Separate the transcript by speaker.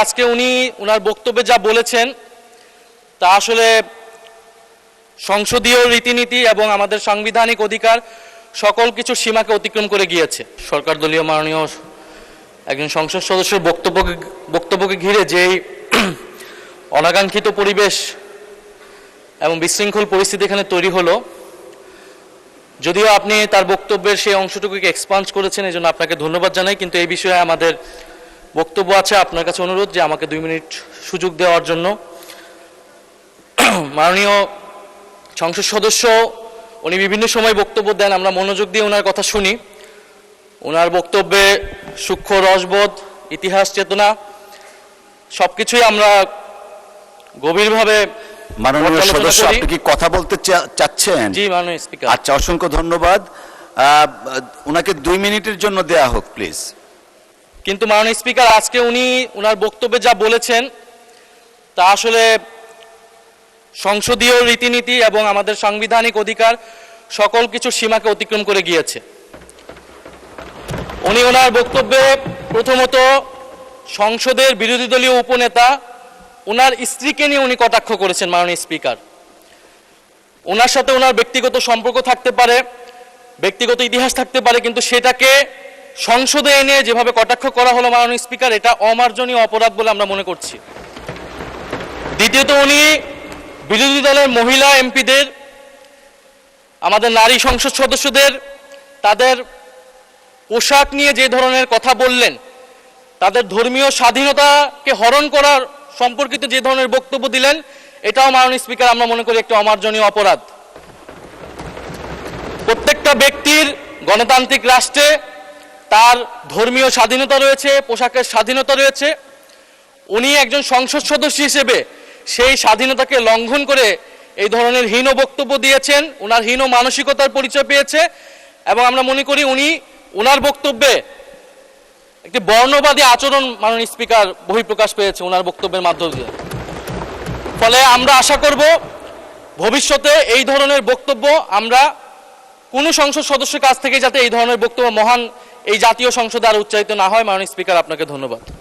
Speaker 1: আজকে উনি ওনার বক্তব্যে যা বলেছেন তা আসলে সংসদীয় রীতিনীতি এবং আমাদের সাংবিধানিক অধিকার সকল কিছু সীমাকে অতিক্রম করে গিয়েছে। সরকার দলীয় মাননীয় একজন সংসদ সদস্যের বক্তব্যকে ঘিরে যেই অনাকাঙ্ক্ষিত পরিবেশ এবং বিশৃঙ্খল পরিস্থিতি এখানে তৈরি হলো, যদিও আপনি তার বক্তব্যের সেই অংশটুকুকে এক্সপান্স করেছেন, এই জন্য আপনাকে ধন্যবাদ জানাই। কিন্তু এই বিষয়ে আমাদের বক্তব্য আছে, আপনার কাছে অনুরোধ যে আমাকে 2 মিনিট সুযোগ দেওয়ার জন্য। মাননীয় সংসদ সদস্য উনি বিভিন্ন সময় বক্তব্য দেন, আমরা মনোযোগ দিয়ে ওনার কথা শুনি। ওনার বক্তব্যে সূক্ষ্ম রসবোধ, ইতিহাস চেতনা সবকিছুই আমরা গভীরভাবে।
Speaker 2: মাননীয় সদস্য, আপনি কি কথা বলতে চাচ্ছেন?
Speaker 1: জি মাননীয় স্পিকার।
Speaker 2: আচ্ছা, অসংখ্য ধন্যবাদ। ওনাকে 2 মিনিটের জন্য দেয়া হোক প্লিজ।
Speaker 1: কিন্তু মাননীয় স্পিকার, আজকে উনি ওনার বক্তব্যে যা বলেছেন তা আসলে সংসদীয় রীতিনীতি এবং আমাদের সাংবিধানিক অধিকার সকল কিছু সীমাকে অতিক্রম করে গিয়েছে। উনি ওনার বক্তব্যে প্রথমত সংসদের বিরোধী দলীয় উপনেতা ওনার স্ত্রীকে নিয়ে উনি কটাক্ষ করেছেন। মাননীয় স্পিকার, ওনার সাথে ওনার ব্যক্তিগত সম্পর্ক থাকতে পারে, ব্যক্তিগত ইতিহাস থাকতে পারে, কিন্তু সেটাকে সংসদে এনে যেভাবে কটাক্ষ করা হলো মাননীয় স্পিকার, এটা অমার্জনীয় অপরাধ বলে আমরা মনে করছি। দ্বিতীয়ত, উনি বিরোধী দলের মহিলা এমপিদের, আমাদের নারী সংসদ সদস্যদের তাদের পোশাক নিয়ে যে ধরনের কথা বললেন, তাদের ধর্মীয় স্বাধীনতাকে হরণ করার সম্পর্কিত যে ধরনের বক্তব্য দিলেন, এটাও মাননীয় স্পিকার আমরা মনে করি একটি অমার্জনীয় অপরাধ। প্রত্যেকটা ব্যক্তির গণতান্ত্রিক রাষ্ট্রে তার ধর্মীয় স্বাধীনতা রয়েছে, পোশাকের স্বাধীনতা রয়েছে। উনি একজন সংসদ সদস্য হিসেবে সেই স্বাধীনতাকে লঙ্ঘন করে এই ধরনের হীন বক্তব্য দিয়েছেন, ওনার হীন মানসিকতার পরিচয় পেয়েছে। এবং আমরা মনে করি উনি ওনার বক্তব্যে একটি বর্ণবাদী আচরণ মাননীয় স্পিকার বহিঃপ্রকাশ পেয়েছে ওনার বক্তব্যের মাধ্যমে। ফলে আমরা আশা করব ভবিষ্যতে এই ধরনের বক্তব্য আমরা কোনো সংসদ সদস্যের কাছ থেকে যাতে এই ধরনের বক্তব্য মহান এই জাতীয় সংসদে আর উচ্চারিত না হয়। মাননীয় স্পিকার, আপনাকে ধন্যবাদ।